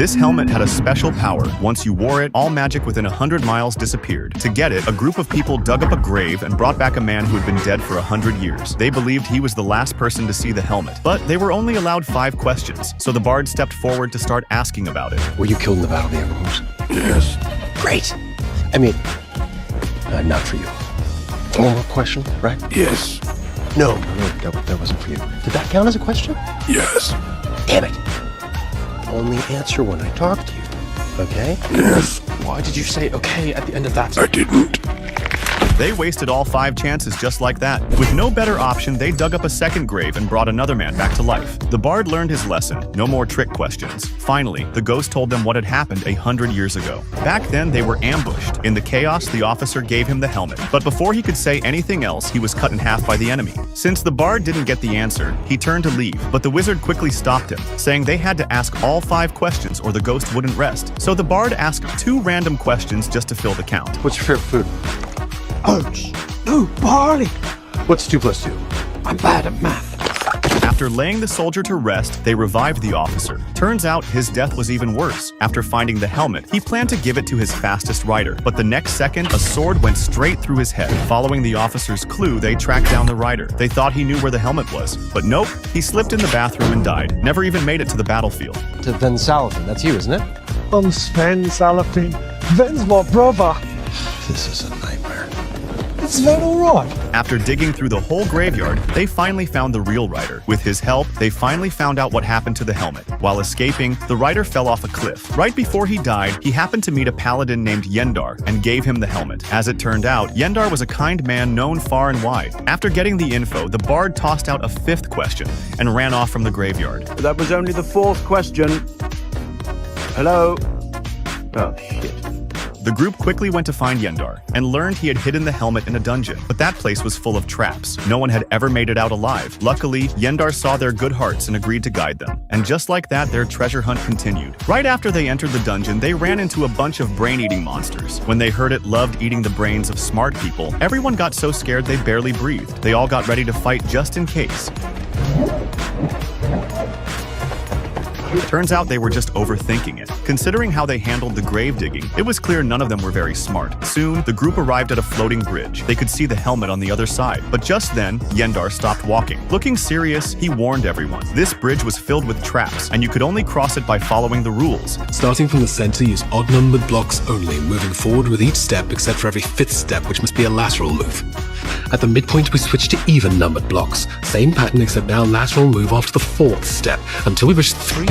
This helmet had a special power. Once you wore it, all magic within 100 miles disappeared. To get it, a group of people dug up a grave and brought back a man who had been dead for 100 years. They believed he was the last person to see the helmet, but they were only allowed 5 questions, so the bard stepped forward to start asking about it. Were you killed in the Battle of the Everhorse? Yes. Great. I mean, not for you. One more question, right? Yes. No, that wasn't for you. Did that count as a question? Yes. Damn it. Only answer when I talk to you, okay? Yes. Why did you say okay at the end of that? I didn't. They wasted all 5 chances just like that. With no better option, they dug up a second grave and brought another man back to life. The bard learned his lesson. No more trick questions. Finally, the ghost told them what had happened 100 years ago. Back then, they were ambushed. In the chaos, the officer gave him the helmet. But before he could say anything else, he was cut in half by the enemy. Since the bard didn't get the answer, he turned to leave, but the wizard quickly stopped him, saying they had to ask all 5 questions or the ghost wouldn't rest. So the bard asked 2 random questions just to fill the count. What's your favorite food? Oats. Ooh, barley. What's 2 plus 2? I'm bad at math. After laying the soldier to rest, they revived the officer. Turns out his death was even worse. After finding the helmet, he planned to give it to his fastest rider, but the next second, a sword went straight through his head. Following the officer's clue, they tracked down the rider. They thought he knew where the helmet was, but nope, he slipped in the bathroom and died. Never even made it to the battlefield. To Ven Salafin, that's you, isn't it? I'm Sven Salafin. Ven's my brother. This is a nightmare. Is Sven alright? After digging through the whole graveyard, they finally found the real rider. With his help, they finally found out what happened to the helmet. While escaping, the rider fell off a cliff. Right before he died, he happened to meet a paladin named Yendar and gave him the helmet. As it turned out, Yendar was a kind man known far and wide. After getting the info, the bard tossed out a 5th question and ran off from the graveyard. That was only the 4th question. Hello? Oh, shit. The group quickly went to find Yendar and learned he had hidden the helmet in a dungeon, but that place was full of traps. No one had ever made it out alive. Luckily, Yendar saw their good hearts and agreed to guide them. And just like that, their treasure hunt continued. Right after they entered the dungeon, they ran into a bunch of brain-eating monsters. When they heard it loved eating the brains of smart people, everyone got so scared they barely breathed. They all got ready to fight just in case. Turns out they were just overthinking it. Considering how they handled the grave digging, it was clear none of them were very smart. Soon, the group arrived at a floating bridge. They could see the helmet on the other side. But just then, Yendar stopped walking. Looking serious, he warned everyone. This bridge was filled with traps, and you could only cross it by following the rules. Starting from the center, use odd-numbered blocks only, moving forward with each step except for every 5th step, which must be a lateral move. At the midpoint, we switch to even-numbered blocks. Same pattern, except now lateral move after the 4th step, until we reach 3...